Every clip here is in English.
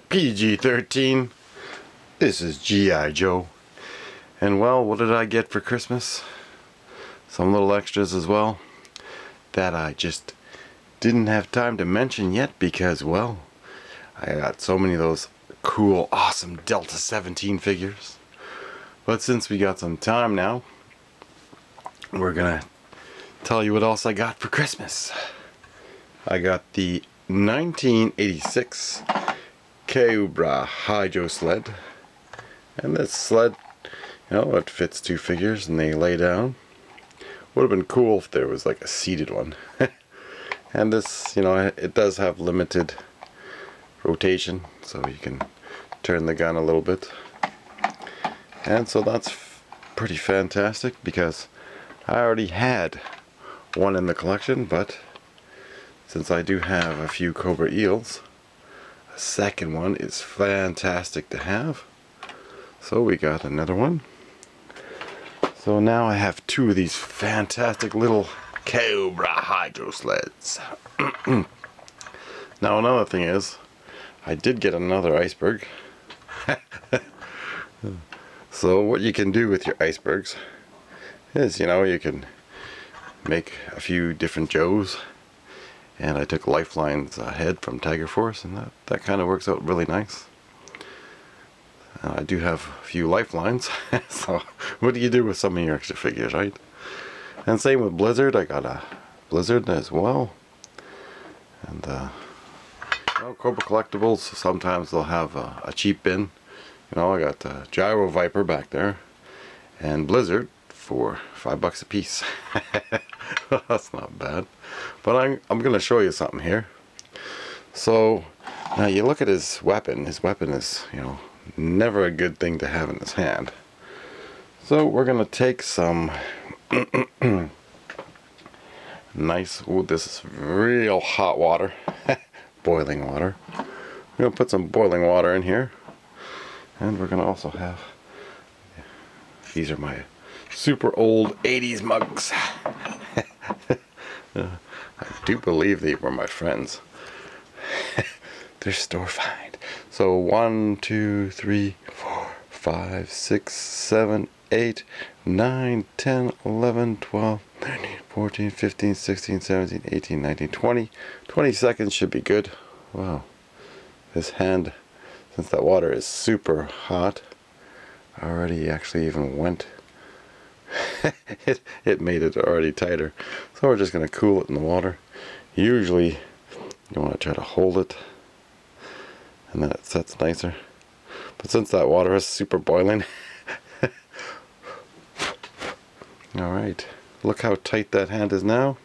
PG-13. This is G.I. Joe. And well, what did I get for Christmas? Some little extras as well that I just didn't have time to mention yet because, well, I got so many of those cool, awesome Delta 17 figures. But since we got some time now, we're gonna tell you what else I got for Christmas. I got the 1986 Cobra Hydro-Sled. And this sled, you know, it fits two figures and they lay down. Would have been cool if there was like a seated one. And this, you know, it does have limited rotation, so you can turn the gun a little bit. And so that's pretty fantastic because I already had one in the collection, but since I do have a few Cobra eels, a second one is fantastic to have. So we got another one. So now I have two of these fantastic little Cobra Hydro-Sleds. Now another thing is, I did get another Iceberg. So what you can do with your icebergs is, you know, you can make a few different Joes. And I took Lifeline's head from Tiger Force, and that kind of works out really nice. I do have a few Lifelines, so what do you do with some of your extra figures, right? And same with Blizzard, I got a Blizzard as well. And you know, Cobra Collectibles, sometimes they'll have a cheap bin. You know, I got the Gyro Viper back there, and Blizzard for $5 a piece. That's not bad. But I'm going to show you something here. So now you look at his weapon. His weapon is, you know, never a good thing to have in his hand. So we're going to take some nice, oh, this is real hot water. Boiling water. We're going to put some boiling water in here. And we're going to also have, these are my super old 80s mugs. I do believe they were my friends. They're store find. So 1, 2, 3, 4, 5, 6, 7, 8, 9, 10, 11, 12, 13, 14, 15, 16, 17, 18, 19, 20. 20 seconds should be good. Wow. This hand, since that water is super hot, already actually even went. it made it already tighter. So we're just going to cool it in the water. Usually you want to try to hold it and then it sets nicer. But since that water is super boiling, alright, look how tight that hand is now.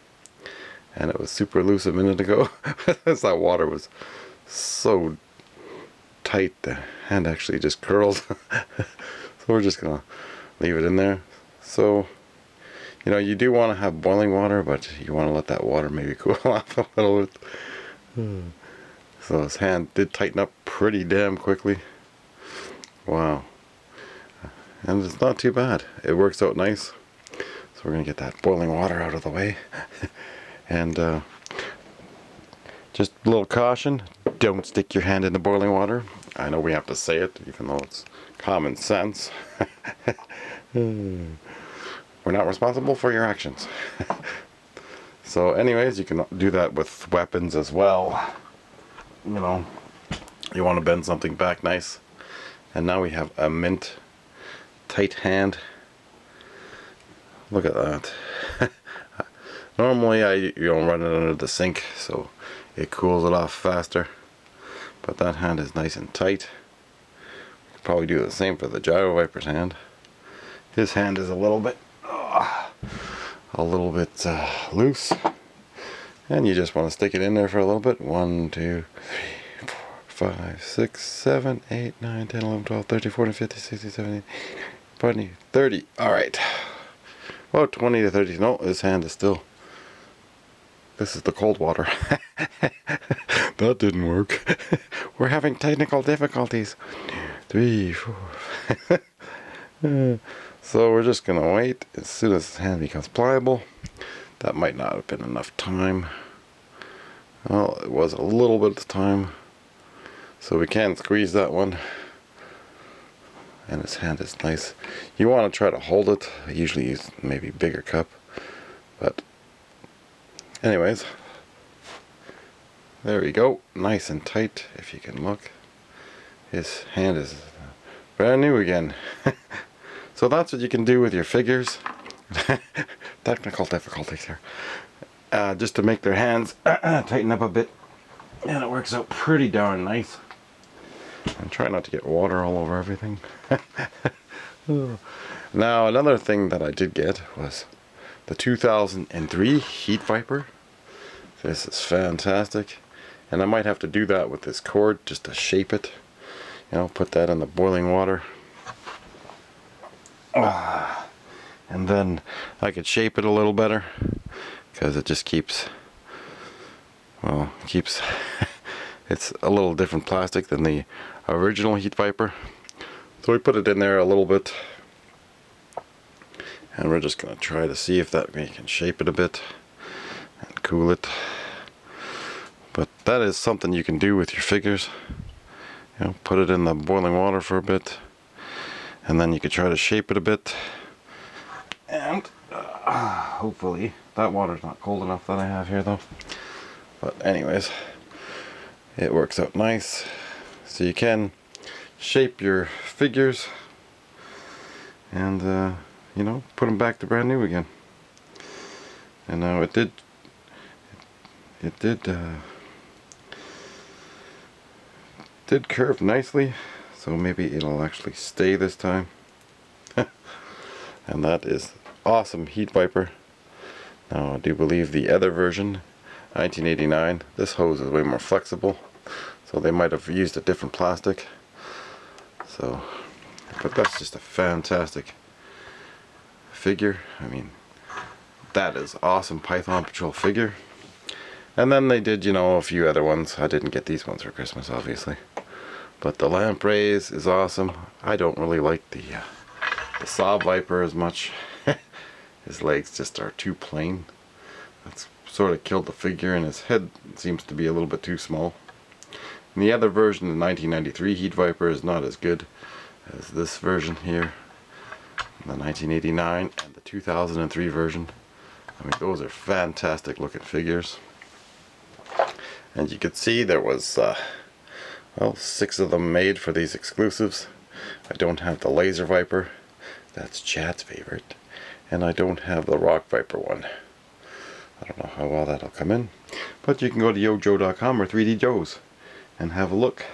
And it was super loose a minute ago. Since that water was so tight, the hand actually just curled. So we're just going to leave it in there. So, you know, you do want to have boiling water, but you want to let that water maybe cool off a little bit. So his hand did tighten up pretty damn quickly. Wow. And it's not too bad. It works out nice. So we're going to get that boiling water out of the way. And just a little caution, don't stick your hand in the boiling water. I know we have to say it, even though it's common sense. We're not responsible for your actions. So anyways, you can do that with weapons as well. You know, you want to bend something back nice. And now we have a mint tight hand. Look at that. Normally I run it under the sink so it cools it off faster. But that hand is nice and tight. You could probably do the same for the Gyro Viper's hand. His hand is a little bit loose, and you just want to stick it in there for a little bit. 1, 2, 3, 4, 5, 6, 7, 8, 9, 10, 11, 12, 13, 14, 15, 16, 17, 20, 30. Alright. Well, 20 to 30. No, his hand is still. This is the cold water. That didn't work. We're having technical difficulties. 3, 4, 5. So we're just going to wait. As soon as his hand becomes pliable. That might not have been enough time. Well, it was a little bit of time. So we can squeeze that one. And his hand is nice. You want to try to hold it. I usually use maybe bigger cup. But anyways, there we go. Nice and tight, if you can look. His hand is brand new again. So that's what you can do with your figures. Technical difficulties here. Just to make their hands tighten up a bit. And it works out pretty darn nice. And try not to get water all over everything. Now another thing that I did get was the 2003 Heat Viper. This is fantastic. And I might have to do that with this cord just to shape it. You know, put that in the boiling water. And then I could shape it a little better. Because it just keeps, well, it's a little different plastic than the original Heat Viper. So we put it in there a little bit. And we're just going to try to see if that we can shape it a bit and cool it. But that is something you can do with your figures. You know, put it in the boiling water for a bit. And then you could try to shape it a bit. And hopefully, that water's not cold enough that I have here though. But anyways, it works out nice. So you can shape your figures and you know, put them back to brand new again. And now it did curve nicely, so maybe it'll actually stay this time. And that is awesome Heat Viper. Now I do believe the other version, 1989, this hose is way more flexible, so they might have used a different plastic. So, but that's just a fantastic figure. I mean, that is awesome Python Patrol figure. And then they did, you know, a few other ones. I didn't get these ones for Christmas, obviously. But the Lampreys is awesome. I don't really like the Saw Viper as much. His legs just are too plain. That's sort of killed the figure, and his head seems to be a little bit too small. And the other version, the 1993 Heat Viper, is not as good as this version here. The 1989 and the 2003 version. I mean, those are fantastic looking figures. And you could see there was, well, 6 of them made for these exclusives. I don't have the Laser Viper. That's Chad's favorite. And I don't have the Rock Viper one. I don't know how well that'll come in. But you can go to yojo.com or 3D Joe's and have a look.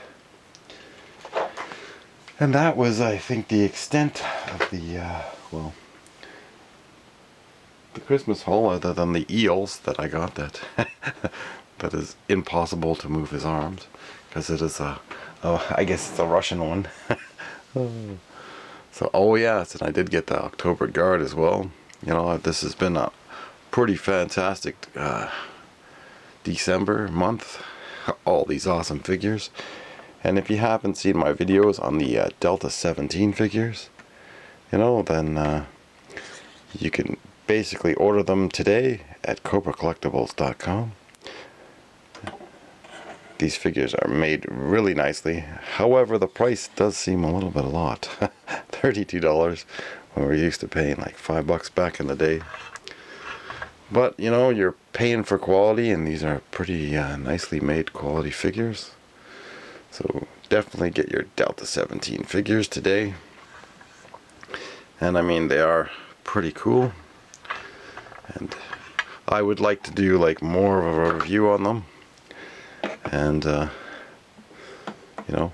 And that was, I think, the extent of the, well, the Christmas haul, other than the eels that I got that that is impossible to move his arms. Because it is I guess it's a Russian one. So, oh yes, and I did get the October Guard as well. You know, this has been a pretty fantastic December month. All these awesome figures. And if you haven't seen my videos on the Delta 17 figures, you know, then you can basically order them today at cobracollectibles.com. These figures are made really nicely. However, the price does seem a little bit a lot. $32 when we're used to paying like $5 back in the day. But, you know, you're paying for quality, and these are pretty nicely made quality figures. So definitely get your Delta 17 figures today. And I mean, they are pretty cool. And I would like to do like more of a review on them. And, you know,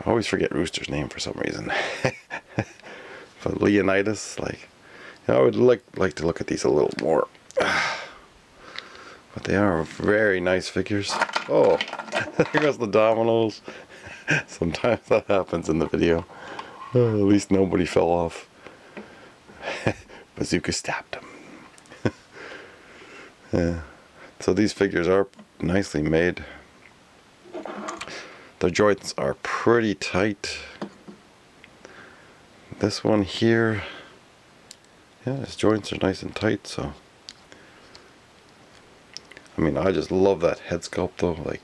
I always forget Rooster's name for some reason. But Leonidas, like, you know, I would like to look at these a little more. But they are very nice figures. Oh, there goes the dominoes. Sometimes that happens in the video. Oh, at least nobody fell off. Bazooka stabbed him. Yeah. So these figures are nicely made. The joints are pretty tight. This one here, yeah, his joints are nice and tight, so I mean, I just love that head sculpt though. Like,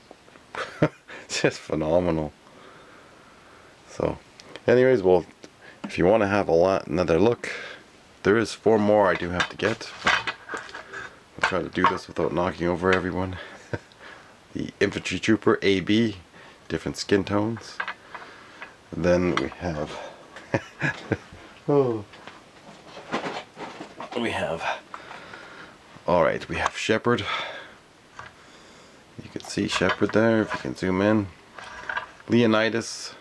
just phenomenal. So anyways, well, if you want to have another look, there is 4 more I do have to get. I'll try to do this without knocking over everyone. The Infantry Trooper AB, different skin tones. And then we have alright, we have Shepherd. You can see Shepherd there if you can zoom in. Leonidas.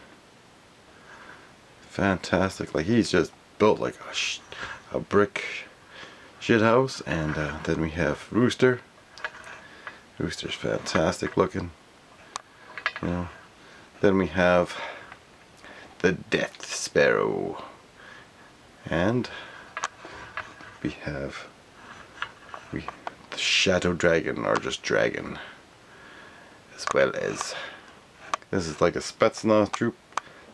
Fantastic, like he's just built like a brick shit house. And then we have Rooster. Rooster's fantastic looking, you know. Then we have the Death Sparrow, and we have the Shadow Dragon, or just Dragon, as well as this is like a Spetsnaz troop,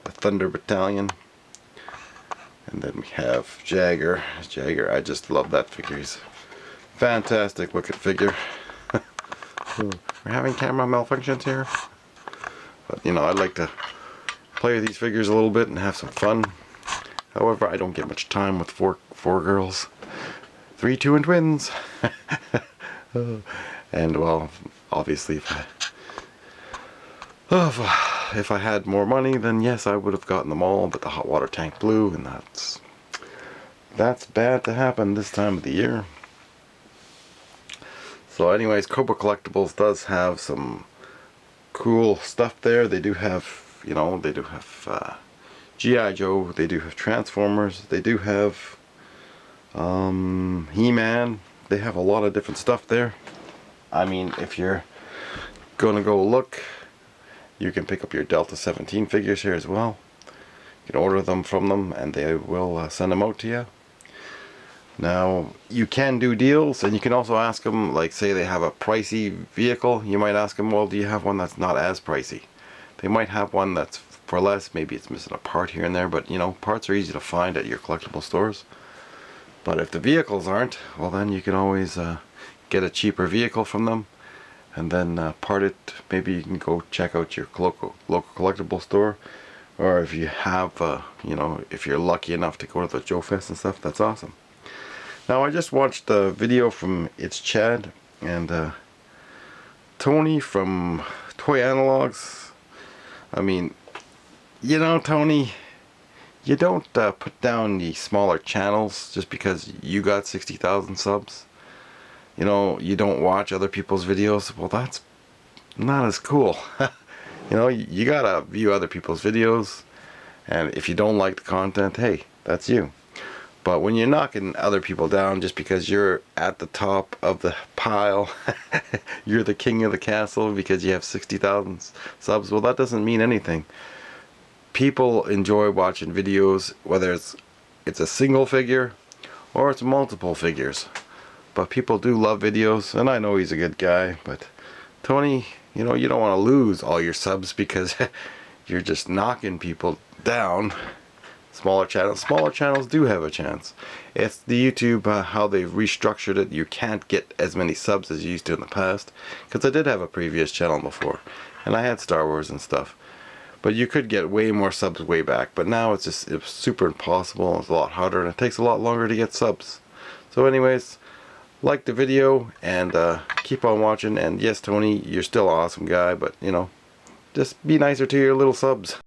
the Thunder Battalion. And then we have Jagger. Jagger, I just love that figure. He's fantastic looking figure. We're having camera malfunctions here, but you know, I like to play with these figures a little bit and have some fun. However, I don't get much time with four girls, 3, 2, and twins. And well, obviously, if I had more money, then yes, I would have gotten them all. But the hot water tank blew, and that's bad to happen this time of the year. So anyways, Cobra Collectibles does have some cool stuff there. They do have, you know, they do have G.I. Joe, they do have Transformers, they do have He-Man. They have a lot of different stuff there. I mean, if you're gonna go look, you can pick up your Delta 17 figures here as well. You can order them from them and they will send them out to you. Now, you can do deals, and you can also ask them, like say they have a pricey vehicle, you might ask them, well, do you have one that's not as pricey? They might have one that's for less, maybe it's missing a part here and there, but you know, parts are easy to find at your collectible stores. But if the vehicles aren't, well then you can always get a cheaper vehicle from them, and then part it. Maybe you can go check out your local collectible store, or if you have, you know, if you're lucky enough to go to the Joe Fest and stuff, that's awesome. Now, I just watched the video from It's Chad and Tony from Toy Analogs. I mean, you know, Tony, you don't put down the smaller channels just because you got 60,000 subs. You know, you don't watch other people's videos. Well, that's not as cool. You know, you gotta view other people's videos, and if you don't like the content, hey, that's you. But when you're knocking other people down just because you're at the top of the pile, you're the king of the castle because you have 60,000 subs, well, that doesn't mean anything. People enjoy watching videos, whether it's a single figure or it's multiple figures. But people do love videos, and I know he's a good guy, but Tony, you know, you don't want to lose all your subs because you're just knocking people down. Smaller channels do have a chance. It's the YouTube, how they've restructured it. You can't get as many subs as you used to in the past, because I did have a previous channel before, and I had Star Wars and stuff. But you could get way more subs way back, but now it's super impossible. It's a lot harder, and it takes a lot longer to get subs. So anyways, like the video, and keep on watching. And yes, Tony, you're still an awesome guy, but you know, just be nicer to your little subs.